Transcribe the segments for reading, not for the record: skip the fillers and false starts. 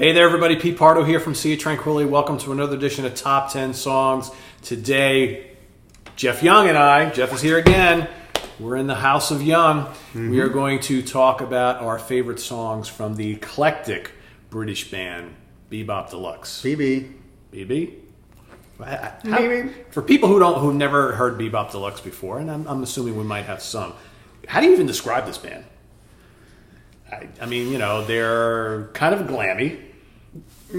Hey there, everybody. Pete Pardo here from Sea of Tranquility. Welcome to another edition of Top 10 Songs. Today, Jeff Young and I, Jeff is here again. We're in the House of Young. We are going to talk about our favorite songs from the eclectic British band Be Bop Deluxe. BB. BB? For people who've never heard Be Bop Deluxe before, and I'm assuming we might have some, how do you even describe this band? I mean, you know, they're kind of glammy,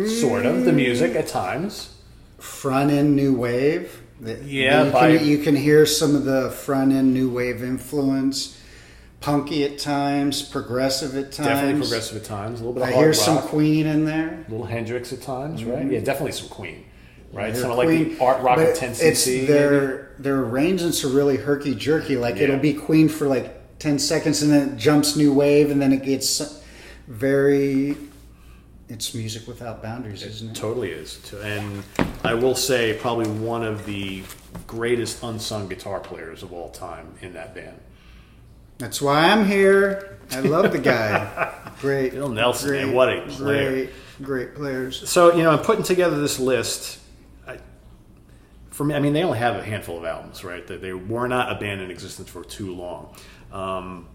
sort of, the music at times. Front-end new wave. Yeah. You can hear some of the front-end new wave influence. Punky at times, progressive at times. Definitely progressive at times. A little bit of I hard hear rock. some Queen in there. A little Hendrix at times, right? Yeah, definitely some Queen. Right? Some Some of like the art rock of 10cc. Their arrangements are really herky-jerky. Like it'll be Queen for like 10 seconds and then it jumps new wave and then it gets very... It's music without boundaries, isn't it? Totally is. And I will say probably one of the greatest unsung guitar players of all time in that band. That's why I'm here. I love the guy. Great. Billnelson, man, what a player. Great players. So, you know, I'm putting together this list. For me, I mean, they only have a handful of albums, right? They were not a band in existence for too long.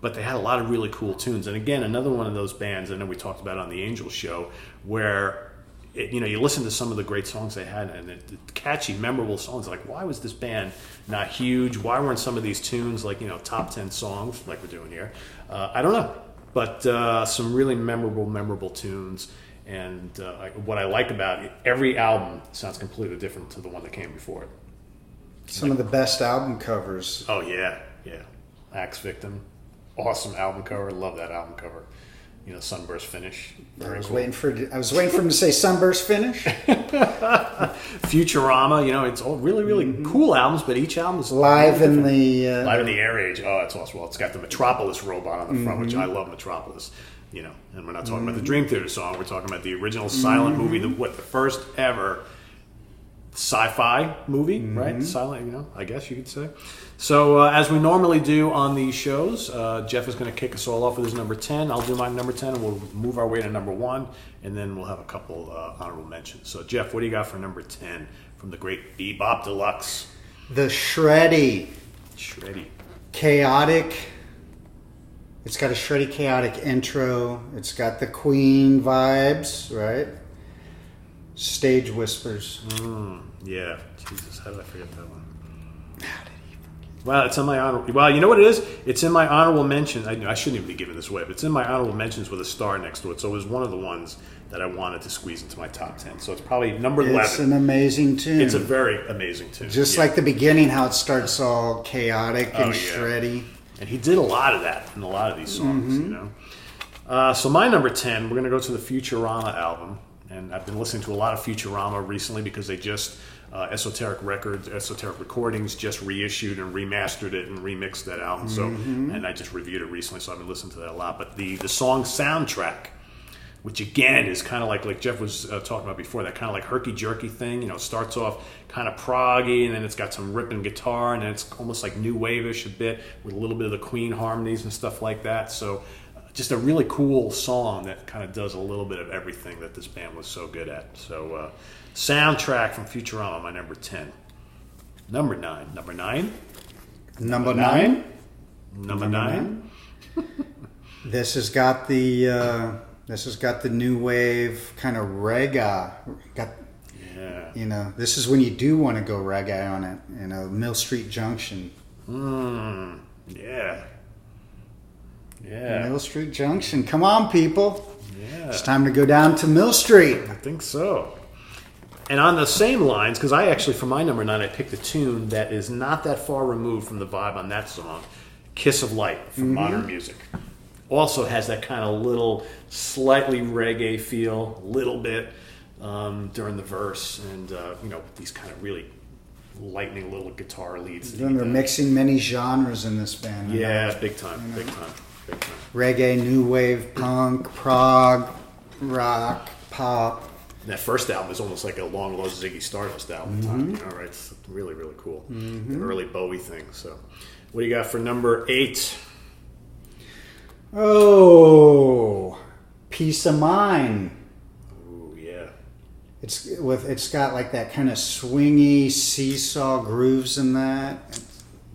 But they had a lot of really cool tunes. And again, another one of those bands, I know we talked about on the Angel show, where, you listen to some of the great songs they had, and the catchy, memorable songs. Like, why was this band not huge? Why weren't some of these tunes, like, top 10 songs, like we're doing here? I don't know. But some really memorable tunes. And what I like about it, every album sounds completely different to the one that came before it. Some of the best album covers. Oh, yeah. Axe Victim. Awesome album cover. Love that album cover. Sunburst Finish. I was waiting for him to say Sunburst Finish. Futurama, it's all really cool albums, but each album is live in the air age. Oh, it's awesome. Well, it's got the Metropolis robot on the front, which I love Metropolis. And we're not talking about the Dream Theater song. We're talking about the original silent movie, the first ever sci-fi movie, right? Silent, I guess you could say. So as we normally do on these shows, Jeff is going to kick us all off with his number 10. I'll do my number 10, and we'll move our way to number 1, and then we'll have a couple honorable mentions. So, Jeff, what do you got for number 10 from the great Be Bop Deluxe? The Shreddy. Chaotic. It's got a shreddy, chaotic intro. It's got the Queen vibes, right? Stage Whispers. Yeah. Jesus, how did I forget that one? Well, it's on my honorable... Well, you know what it is? It's in my honorable mentions. I shouldn't even be giving this away, but it's in my honorable mentions with a star next to it. So it was one of the ones that I wanted to squeeze into my top 10. So it's probably number 11. It's an amazing tune. It's a very amazing tune. Just like the beginning, how it starts all chaotic and shreddy. And he did a lot of that in a lot of these songs, So my number 10, we're going to go to the Futurama album. And I've been listening to a lot of Futurama recently because they just... Esoteric Recordings just reissued and remastered it and remixed that album. So, and I just reviewed it recently, so I've been listening to that a lot. But the song Soundtrack, which again is kind of like Jeff was talking about before, that kind of like herky-jerky thing. Starts off kind of proggy, and then it's got some ripping guitar, and then it's almost like new wave-ish a bit with a little bit of the Queen harmonies and stuff like that. So just a really cool song that kind of does a little bit of everything that this band was so good at. So Soundtrack from Futurama, my number 10. Number 9. Number 9? Number 9? Number 9? This has got the new wave kind of reggae. This is when you do want to go reggae on it. Mill Street Junction. Yeah. Mill Street Junction. Come on, people. Yeah. It's time to go down to Mill Street. I think so. And on the same lines, because I actually, for my number 9, I picked a tune that is not that far removed from the vibe on that song, Kiss of Light from Modern Music. Also has that kind of little, slightly reggae feel, a little bit during the verse, and, these kind of really lightning little guitar leads. They're mixing many genres in this band. Yeah, big time. Reggae, new wave, punk, prog, rock, pop. That first album is almost like a long lost Ziggy Stardust album. Right? It's really, really cool. The early Bowie thing. So, what do you got for number 8? Oh, Peace of Mind. Ooh. It's got like that kind of swingy seesaw grooves in that.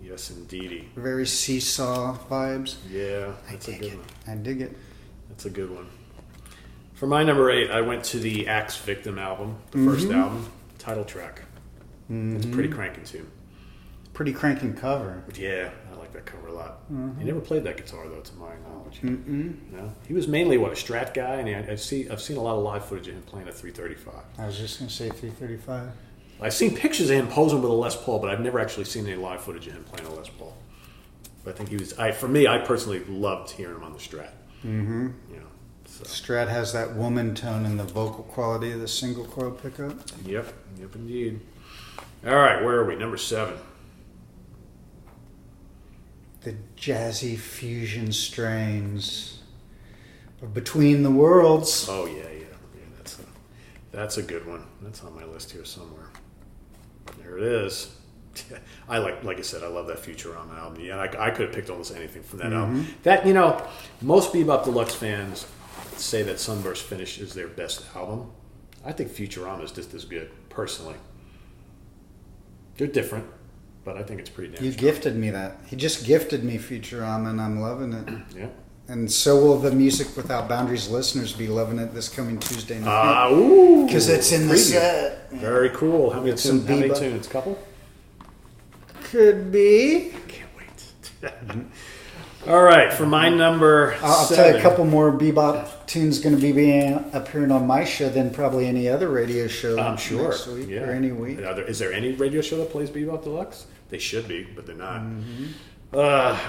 Yes, indeedy. Very seesaw vibes. Yeah, that's a good one. I dig it. That's a good one. For my number 8, I went to the Axe Victim album, the first album, title track. It's a pretty cranking tune. Pretty cranking cover. Yeah, I like that cover a lot. He never played that guitar though, to my knowledge. No, he was mainly a Strat guy, and I've seen a lot of live footage of him playing a 335. I was just gonna say 335. I've seen pictures of him posing with a Les Paul, but I've never actually seen any live footage of him playing a Les Paul. But I think he was. For me, I personally loved hearing him on the Strat. Mm-hmm. You know, so. Strat has that woman tone in the vocal quality of the single coil pickup. Yep, indeed. All right, where are we? Number 7. The jazzy fusion strains of Between the Worlds. Oh yeah. That's a good one. That's on my list here somewhere. There it is. I like I said, I love that Futurama album. Yeah, I could have picked almost anything from that album. That most Be Bop Deluxe fans say that Sunburst Finish is their best album. I think Futurama is just as good, personally. They're different, but I think it's pretty damn You strong. gifted me that. He just gifted me Futurama, and I'm loving it. Yeah. And so will the Music Without Boundaries listeners be loving it this coming Tuesday night. Because it's in the set. Very cool. How many Some tunes? Bebop. Couple? Could be. I can't wait. All right, for my number I'll 7. tell you a couple more bebop tunes going to be appearing on my show than probably any other radio show. I'm sure. Next week Yeah. or any week. Is there any radio show that plays Be Bop Deluxe? They should be, but they're not. All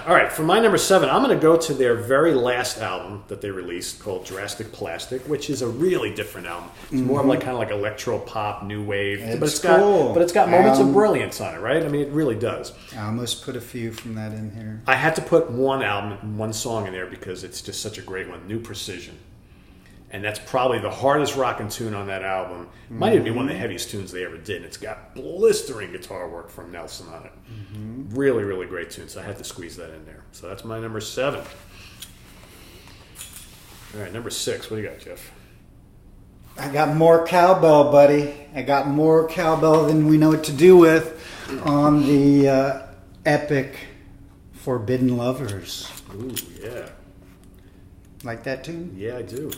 right, for my number 7, I'm going to go to their very last album that they released called Drastic Plastic, which is a really different album. It's more of kind of like electro pop, new wave, but it's got moments of brilliance on it, right? I mean, it really does. I almost put a few from that in here. I had to put one song in there because it's just such a great one, New Precision. And that's probably the hardest rocking tune on that album. Might even be one of the heaviest tunes they ever did. And it's got blistering guitar work from Nelson on it. Really, really great tune. So I had to squeeze that in there. So that's my number 7. All right, number 6. What do you got, Jeff? I got more cowbell, buddy. I got more cowbell than we know what to do with on the epic Forbidden Lovers. Ooh, yeah. Like that tune? Yeah, I do.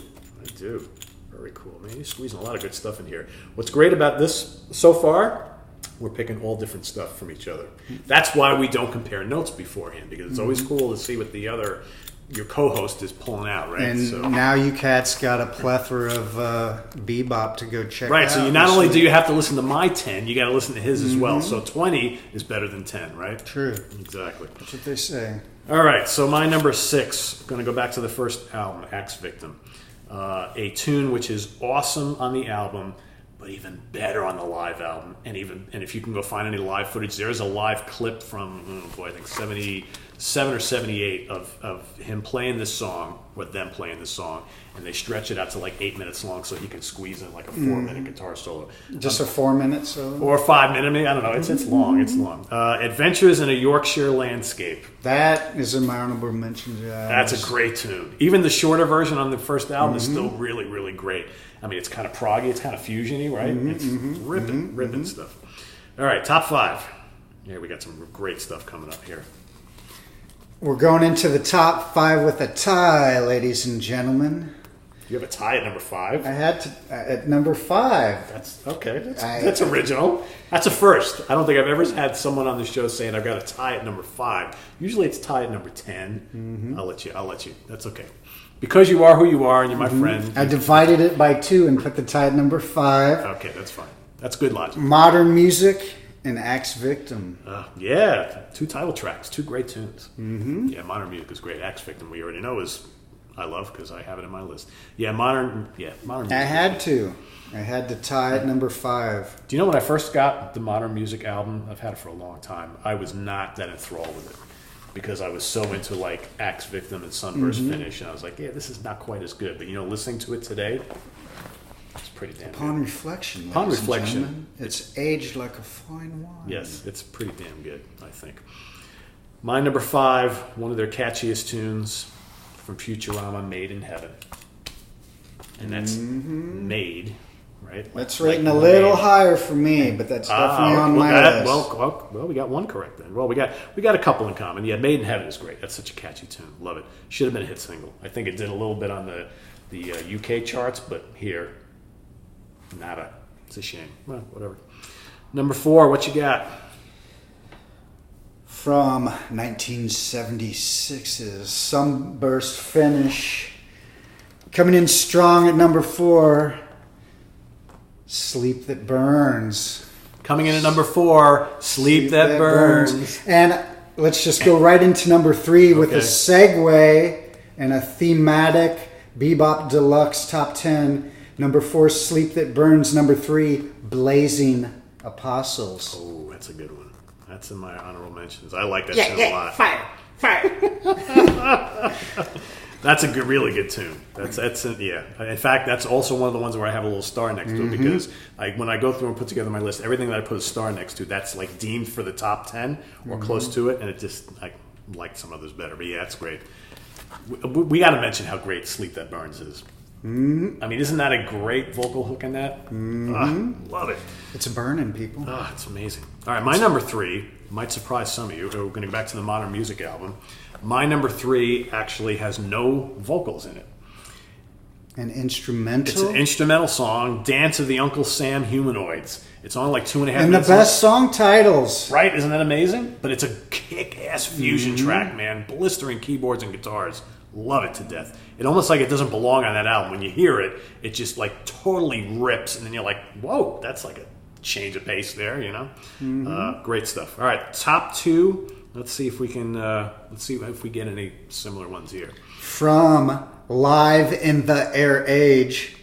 Very cool, man. You're squeezing a lot of good stuff in here. What's great about this so far, we're picking all different stuff from each other. That's why we don't compare notes beforehand, because it's always cool to see what your co-host is pulling out, right? And now you cats got a plethora of bebop to go check out. Right, so you not only do you have to listen to my 10, you got to listen to his as well. So 20 is better than 10, right? True. Exactly. That's what they say. All right, so my number 6, going to go back to the first album, Axe Victim. A tune which is awesome on the album, but even better on the live album. And if you can go find any live footage, there's a live clip from, I think 77 or 78 of him playing this song, with them playing this song, and they stretch it out to like 8 minutes long so he can squeeze in like a 4-minute guitar solo. Just a 4-minute solo? Or 5 minute, maybe, I don't know. It's long. It's long. Adventures in a Yorkshire Landscape. That is in my honorable mentions. Yeah, that's a great tune. Even the shorter version on the first album is still really, really great. I mean, it's kind of proggy, it's kind of fusiony, right? It's ripping stuff. All right, top 5. Here we got some great stuff coming up here. We're going into the top 5 with a tie, ladies and gentlemen. You have a tie at number 5? I had to at number 5. That's okay. That's original. That's a first. I don't think I've ever had someone on the show saying I've got a tie at number 5. Usually it's tie at number 10. I'll let you. That's okay. Because you are who you are and you're my friend. I divided it by 2 and put the tie at number 5. Okay, that's fine. That's good logic. Modern Music and Axe Victim. Yeah, 2 title tracks, 2 great tunes. Yeah, Modern Music is great. Axe Victim, we already know I love because I have it in my list. Yeah, Modern Music. I had to tie at number 5. Do you know when I first got the Modern Music album? I've had it for a long time. I was not that enthralled with it because I was so into like Axe Victim and Sunburst Finish, and I was like, yeah, this is not quite as good. But listening to it today, it's pretty damn Upon good. reflection, it's aged like a fine wine. Yes, it's pretty damn good, I think. My number 5, one of their catchiest tunes from Futurama, Made in Heaven. And that's made, right? That's rating a little higher for me, but that's definitely on my list. Well, we got one correct then. Well, we got a couple in common. Yeah, Made in Heaven is great. That's such a catchy tune. Love it. Should have been a hit single. I think it did a little bit on the UK charts, but here, nada. It's a shame. Well, whatever. Number 4, what you got? From 1976's Sunburst Finish. Coming in strong at number 4, Sleep That Burns. Coming in at number 4, Sleep That Burns. And let's just go right into number 3 with a segue and a thematic Be Bop Deluxe top 10. Number 4, Sleep That Burns. Number 3, Blazing Apostles. Oh, that's a good one. That's in my honorable mentions. I like that tune a lot. Fire. That's a really good tune. That's yeah. In fact, that's also one of the ones where I have a little star next to it because when I go through and put together my list, everything that I put a star next to, that's like deemed for the top 10 or close to it, and it just I like some others better. But yeah, it's great. We got to mention how great Sleep That Burns is. I mean, isn't that a great vocal hook in that? Love it. It's burning, people. It's amazing. All right, my number 3 might surprise some of you who are going to go back to the Modern Music album. My number 3 actually has no vocals in it. An instrumental? It's an instrumental song, Dance of the Uncle Sam Humanoids. It's only like 2.5 minutes. And the best song titles. Right? Isn't that amazing? But it's a kick-ass fusion track, man. Blistering keyboards and guitars. Love it to death. It almost like it doesn't belong on that album. When you hear it, it just like totally rips, and then you're like, whoa, that's like a change of pace there, you know? Great stuff. All right, top 2. Let's see if we can, get any similar ones here. From Live in the Air Age,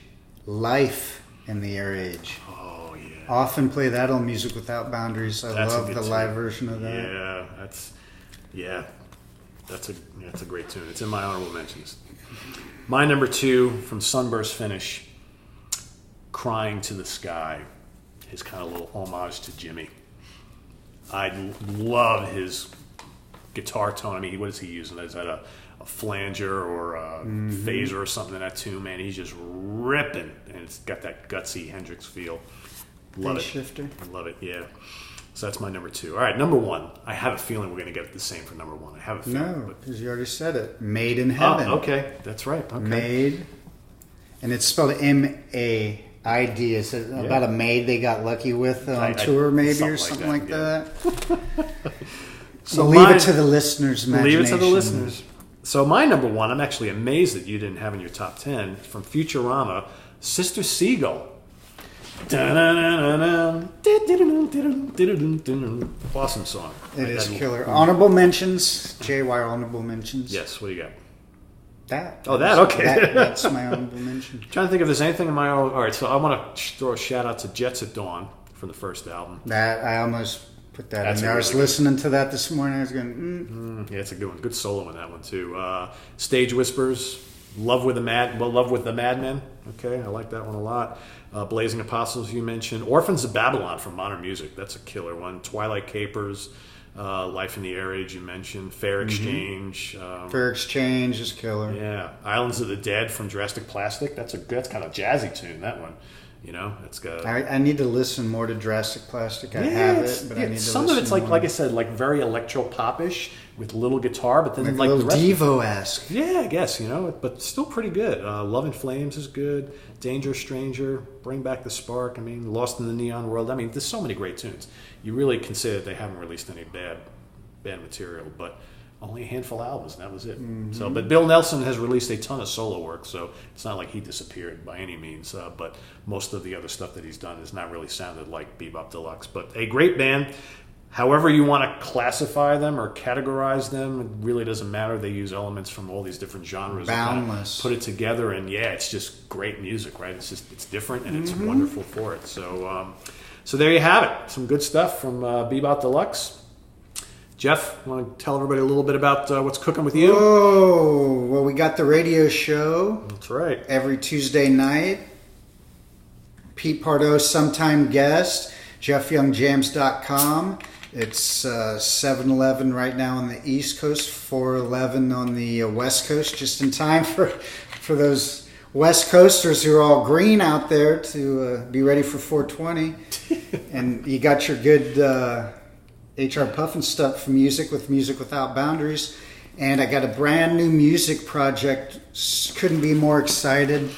Life in the Air Age. Oh, yeah. Often play that on Music Without Boundaries. I love the live version of that. That's a great tune. It's in my honorable mentions. My number 2 from Sunburst Finish, Crying to the Sky. His kind of little homage to Jimmy. I love his guitar tone. I mean, what is he using? Is that a flanger or a phaser or something in that tune? Man, he's just ripping, and it's got that gutsy Hendrix feel. Love it. Shifter. Love it, yeah. So that's my number 2. All right, number 1. I have a feeling we're going to get the same for number 1. I have a feeling. No, because you already said it. Made in Heaven. Oh, okay. That's right. Okay. Made. And it's spelled M-A-I-D. Is it about a maid they got lucky with on tour maybe or something like that? So leave it to the listeners' imagination. Leave it to the listeners. So my number 1, I'm actually amazed that you didn't have in your top 10, from Futurama, Sister Seagull. Awesome song. It is killer. Honorable mentions. JY honorable mentions. Yes, what do you got? That. Oh, that, okay. That's my honorable mention. Trying to think if there's anything in my own. All right, so I want to throw a shout out to Jets at Dawn from the first album. That, I almost put that in there. I was listening to that this morning. I was going, Yeah, it's a good one. Good solo in that one, too. Stage Whispers, Love with the Madmen. Okay, I like that one a lot. Blazing Apostles, you mentioned. Orphans of Babylon from Modern Music. That's a killer one. Twilight Capers. Life in the Air Age, you mentioned. Fair Exchange. Fair Exchange is killer. Yeah. Islands of the Dead from Jurassic Plastic. That's kind of jazzy tune, that one. You know, it's got. I need to listen more to Jurassic Plastic. I have it, but I need to listen some of it's like I said, like very electro popish with little guitar, but then like a little Devo-esque. Yeah, I guess, you know, but still pretty good. Love in Flames is good. Dangerous Stranger, Bring Back the Spark. I mean, Lost in the Neon World. I mean, there's so many great tunes. You really can say that they haven't released any bad material, but only a handful of albums, and that was it. So, but Bill Nelson has released a ton of solo work, so it's not like he disappeared by any means. But most of the other stuff that he's done has not really sounded like Be Bop Deluxe. But a great band. However you want to classify them or categorize them, it really doesn't matter. They use elements from all these different genres. Boundless. And put it together, and yeah, it's just great music, right? It's different, and it's wonderful for it. So, so there you have it. Some good stuff from Be Bop Deluxe. Jeff, want to tell everybody a little bit about what's cooking with you? Oh, well, we got the radio show. That's right. Every Tuesday night. Pete Pardo, sometime guest. jeffyoungjams.com. It's 7-11 right now on the East Coast, 4-11 on the West Coast, just in time for those West Coasters who are all green out there to be ready for 420. And you got your good HR Puffin stuff for Music Without Boundaries. And I got a brand new music project. Couldn't be more excited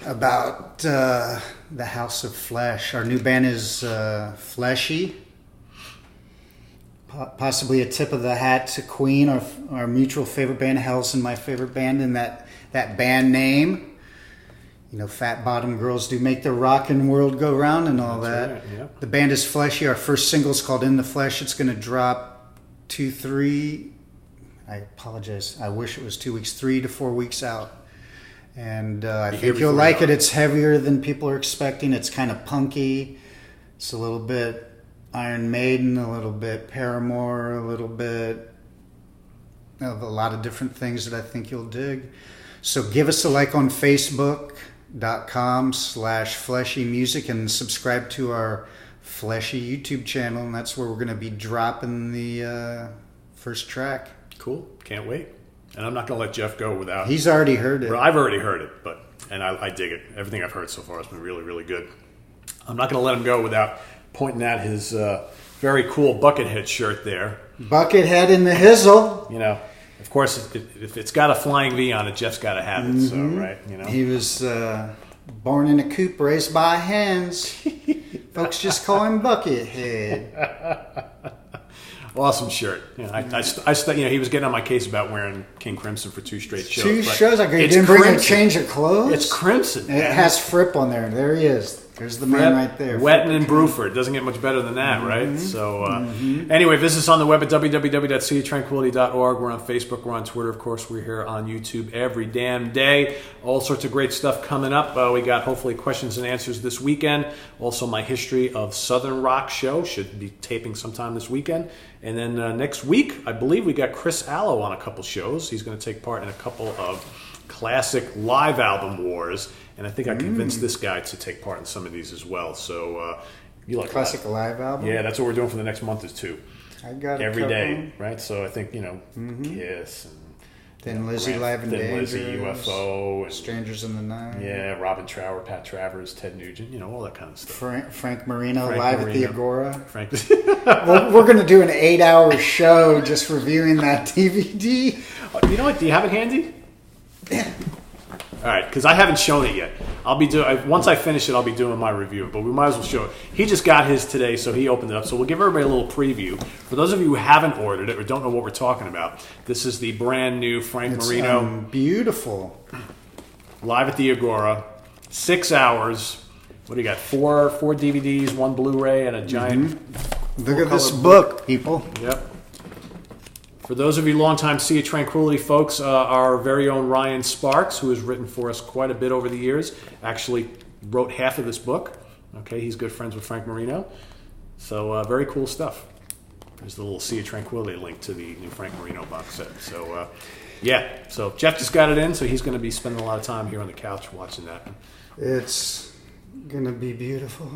about the House of Flesh. Our new band is Fleshy. Possibly a tip of the hat to Queen, our mutual favorite band, Hell's my favorite band, and that band name. You know, fat bottom girls do make the rockin' world go round and all that. Right, yeah. The band is Fleshy. Our first single is called In the Flesh. It's going to drop 2-3. I apologize. I wish it was 2 weeks, 3 to 4 weeks out. And I think you'll like it. It's heavier than people are expecting. It's kind of punky. It's a little bit Iron Maiden, a little bit Paramore, a little bit of a lot of different things that I think you'll dig. So give us a like on Facebook.com/Fleshy Music and subscribe to our Fleshy YouTube channel. And that's where we're going to be dropping the first track. Cool. Can't wait. And I'm not going to let Jeff go without... He's already heard it. Well, I've already heard it, and I dig it. Everything I've heard so far has been really, really good. I'm not going to let him go without pointing at his very cool Buckethead shirt there. Buckethead in the hizzle. You know, of course, if it's got a flying V on it, Jeff's got to have it. So, right, you know. He was born in a coop, raised by hands. Folks just call him Buckethead. Awesome shirt. You know, I he was getting on my case about wearing King Crimson for 2 straight shows. 2 shows? I didn't bring a change of clothes? It's Crimson. It has Fripp on there. There he is. There's the man right there. Wetton and Bruford. Doesn't get much better than that, right? So, anyway, visit us on the web at www.seatranquility.org. We're on Facebook. We're on Twitter. Of course, we're here on YouTube every damn day. All sorts of great stuff coming up. We got, hopefully, questions and answers this weekend. Also, my History of Southern Rock show should be taping sometime this weekend. And then next week, I believe we got Chris Allo on a couple shows. He's going to take part in a couple of classic live album wars. And I think I convinced this guy to take part in some of these as well. So you like classic live album? Yeah, that's what we're doing for the next month is 2. I got every day, right? So I think Kiss and Thin Lizzy, Live and Dangerous, Lizzy, UFO, and Strangers in the Night. Yeah, Robin Trower, Pat Travers, Ted Nugent, all that kind of stuff. Frank Marino, Live at the Agora. Frank. We're going to do an 8-hour show just reviewing that DVD. You know what? Do you have it handy? Yeah. All right, because I haven't shown it yet. Once I finish it, I'll be doing my review. But we might as well show it. He just got his today, so he opened it up. So we'll give everybody a little preview. For those of you who haven't ordered it or don't know what we're talking about, this is the brand new Frank Marino. Beautiful. Live at the Agora. 6 hours. What do you got? Four DVDs, 1 Blu-ray, and a giant... Look at this book, people. Yep. For those of you longtime Sea of Tranquility folks, our very own Ryan Sparks, who has written for us quite a bit over the years, actually wrote half of this book. Okay, he's good friends with Frank Marino. So very cool stuff. There's the little Sea of Tranquility link to the new Frank Marino box set. So so Jeff just got it in, so he's going to be spending a lot of time here on the couch watching that. It's going to be beautiful.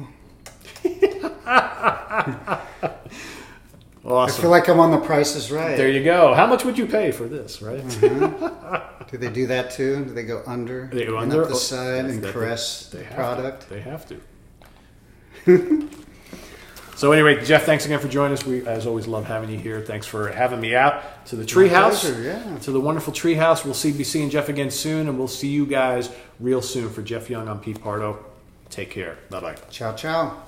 Awesome. I feel like I'm on The Price is Right. There you go. How much would you pay for this, right? Do they do that too? Do they go under? They go and under up the side and caress the product? They have to. So anyway, Jeff, thanks again for joining us. We, as always, love having you here. Thanks for having me out to the treehouse. To the wonderful treehouse. We'll be seeing Jeff again soon, and we'll see you guys real soon. For Jeff Young, I'm Pete Pardo. Take care. Bye-bye. Ciao, ciao.